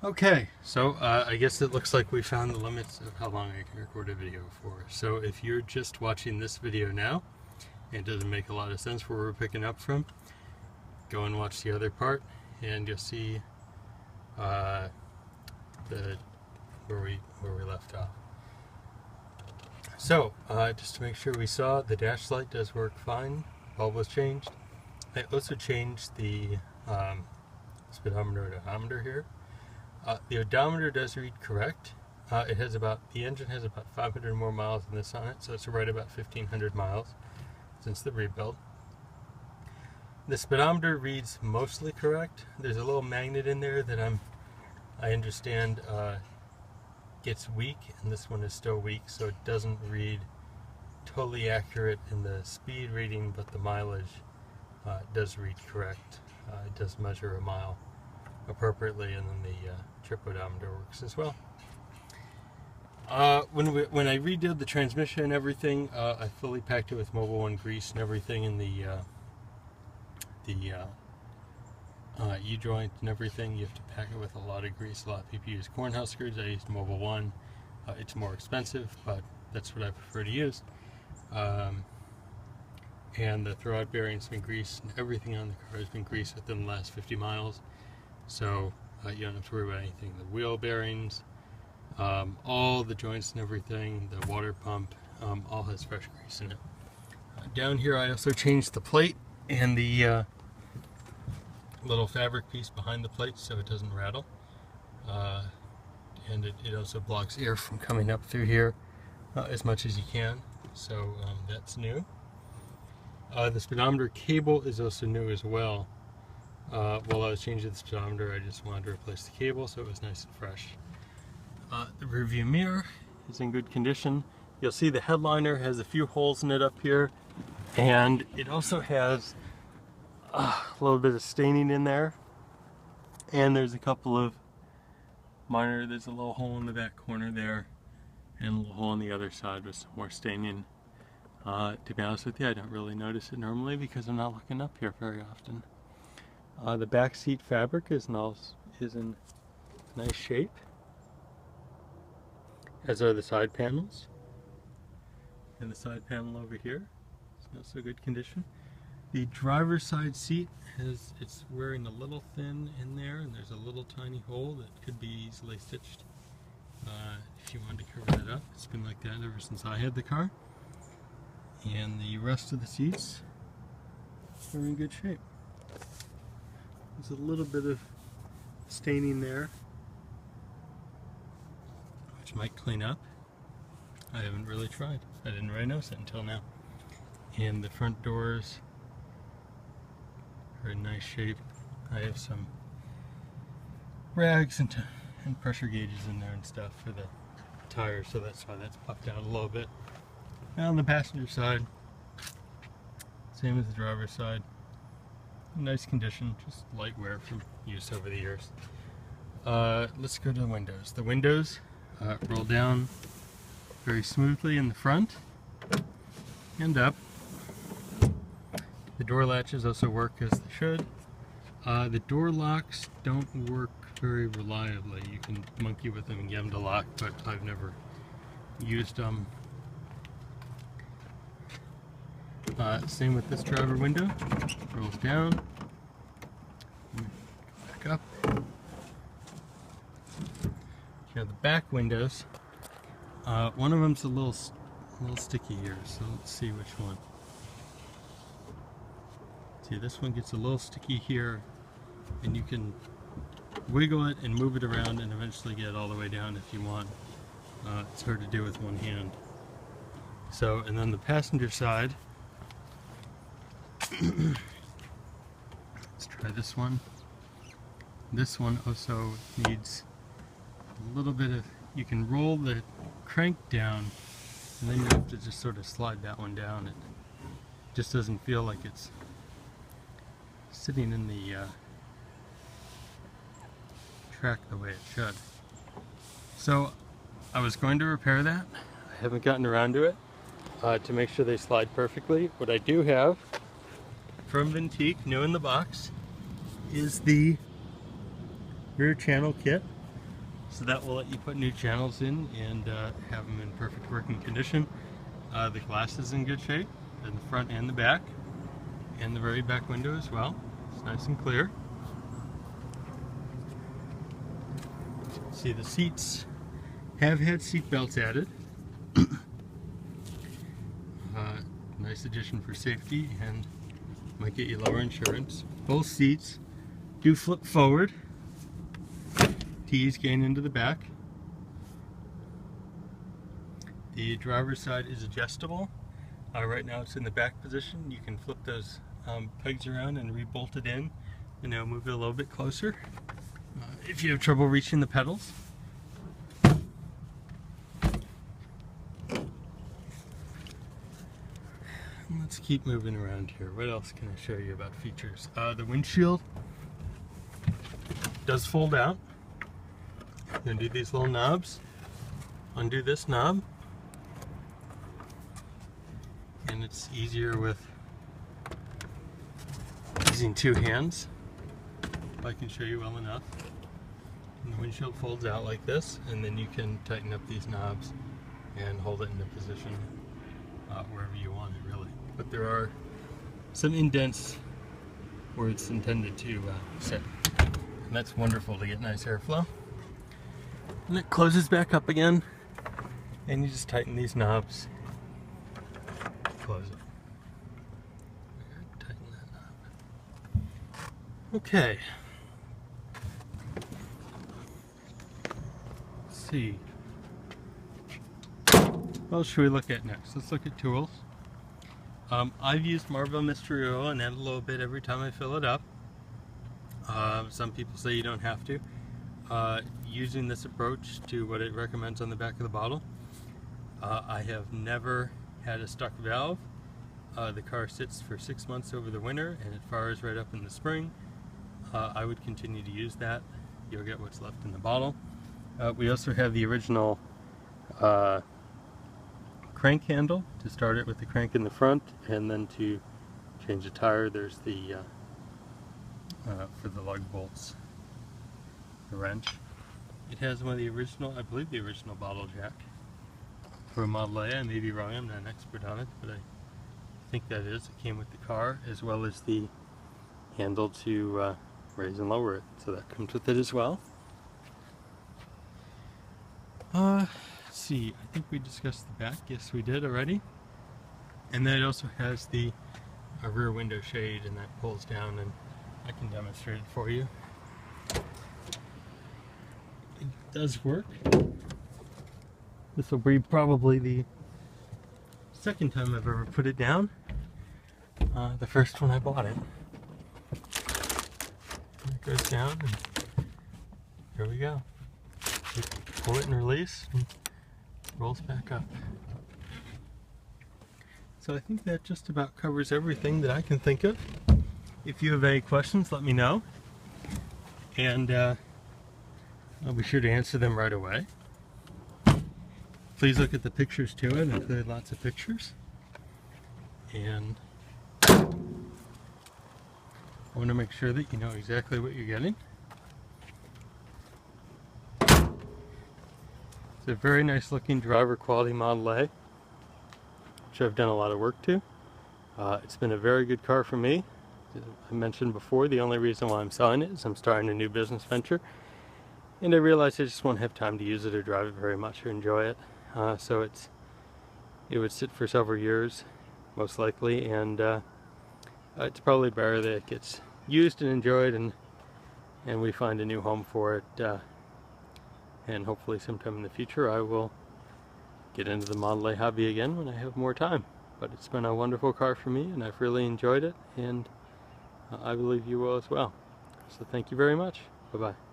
Okay, so I guess it looks like we found the limits of how long I can record a video for. So if you're just watching this video now, and it doesn't make a lot of sense where we're picking up from, go and watch the other part, and you'll see where we left off. So just to make sure we saw, the dash light does work fine. Bulb was changed. I also changed the speedometer and odometer here. The odometer does read correct. The engine has about 500 more miles than this on it, so it's right about 1,500 miles since the rebuild. The speedometer reads mostly correct. There's a little magnet in there that I understand gets weak, and this one is still weak, so it doesn't read totally accurate in the speed reading, but the mileage does read correct. It does measure a mile appropriately, and then the trip odometer works as well. When I redid the transmission and everything, I fully packed it with Mobil 1 grease and everything in the U-joint and everything. You have to pack it with a lot of grease. A lot of people use Cornhuskers. I used Mobil 1. It's more expensive, but that's what I prefer to use. And the throwout bearing's been greased, and everything on the car has been greased within the last 50 miles. So you don't have to worry about anything. The wheel bearings, all the joints and everything, the water pump, all has fresh grease in it. Down here I also changed the plate and the little fabric piece behind the plate so it doesn't rattle. And it also blocks air from coming up through here as much as you can. So that's new. The speedometer cable is also new as well. While I was changing the speedometer, I just wanted to replace the cable so it was nice and fresh. The rearview mirror is in good condition. You'll see the headliner has a few holes in it up here, and it also has a little bit of staining in there, and there's a couple of there's a little hole in the back corner there, and a little hole on the other side with some more staining. To be honest with you, I don't really notice it normally because I'm not looking up here very often. The back seat fabric is in nice shape, as are the side panels. And the side panel over here is in also good condition. The driver's side seat it's wearing a little thin in there, and there's a little tiny hole that could be easily stitched if you wanted to cover that up. It's been like that ever since I had the car. And the rest of the seats are in good shape. There's a little bit of staining there, which might clean up. I haven't really tried. I didn't really notice it until now. And the front doors are in nice shape. I have some rags and pressure gauges in there and stuff for the tires, so that's why that's puffed out a little bit. Now on the passenger side, same as the driver's side. Nice condition, just light wear from use over the years. Let's go to the windows. The windows roll down very smoothly in the front and up. The door latches also work as they should. The door locks don't work very reliably. You can monkey with them and get them to lock, but I've never used them. Same with this driver window. Rolls down. Back up. Now the back windows. One of them's a little sticky here, so let's see which one. See, this one gets a little sticky here, and you can wiggle it and move it around and eventually get it all the way down if you want. It's hard to do with one hand. So, and then the passenger side. Let's try this one. This one also needs a little bit of, you can roll the crank down, and then you have to just sort of slide that one down. It just doesn't feel like it's sitting in the track the way it should. So I was going to repair that. I haven't gotten around to it to make sure they slide perfectly. What I do have from Vintique, new in the box, is the rear channel kit. So that will let you put new channels in and have them in perfect working condition. The glass is in good shape in the front and the back, and the very back window as well. It's nice and clear. See, the seats have had seat belts added. Nice addition for safety and might get you lower insurance. Both seats do flip forward to ease gain into the back. The driver's side is adjustable. Right now it's in the back position. You can flip those pegs around and re-bolt it in, and now move it a little bit closer if you have trouble reaching the pedals. Let's keep moving around here. What else can I show you about features? The windshield does fold out. Undo these little knobs. Undo this knob. And it's easier with using two hands, if I can show you well enough. And the windshield folds out like this, and then you can tighten up these knobs and hold it in a position wherever you want it, really. But there are some indents where it's intended to sit. And that's wonderful to get nice airflow. And it closes back up again, and you just tighten these knobs. Close it. Tighten that knob. Okay. Let's see. What else should we look at next? Let's look at tools. I've used Marlboro Mystery Oil and add a little bit every time I fill it up. Some people say you don't have to. Using this approach to what it recommends on the back of the bottle, I have never had a stuck valve. The car sits for 6 months over the winter and it fires right up in the spring. I would continue to use that. You'll get what's left in the bottle. We also have the original crank handle to start it with the crank in the front, and then to change the tire there's the for the lug bolts, the wrench. It has one of the original, I believe the original bottle jack for a Model A. I may be wrong, I'm not an expert on it, but I think that is. It came with the car, as well as the handle to raise and lower it, so that comes with it as well. Let's see, I think we discussed the back. Yes, we did already. And then it also has the rear window shade, and that pulls down, and I can demonstrate it for you. It does work. This will be probably the second time I've ever put it down. The first one I bought it. And it goes down, and here we go. You pull it and release, and it rolls back up. So I think that just about covers everything that I can think of. If you have any questions, let me know, and I'll be sure to answer them right away. Please look at the pictures to it. I've included lots of pictures, and I want to make sure that you know exactly what you're getting. It's a very nice looking driver quality Model A, which I've done a lot of work to. It's been a very good car for me. I mentioned before, the only reason why I'm selling it is I'm starting a new business venture, and I realized I just won't have time to use it or drive it very much or enjoy it. So it would sit for several years, most likely, and it's probably better that it gets used and enjoyed, and we find a new home for it. And hopefully sometime in the future I will get into the Model A hobby again when I have more time. But it's been a wonderful car for me, and I've really enjoyed it, and I believe you will as well. So thank you very much. Bye-bye.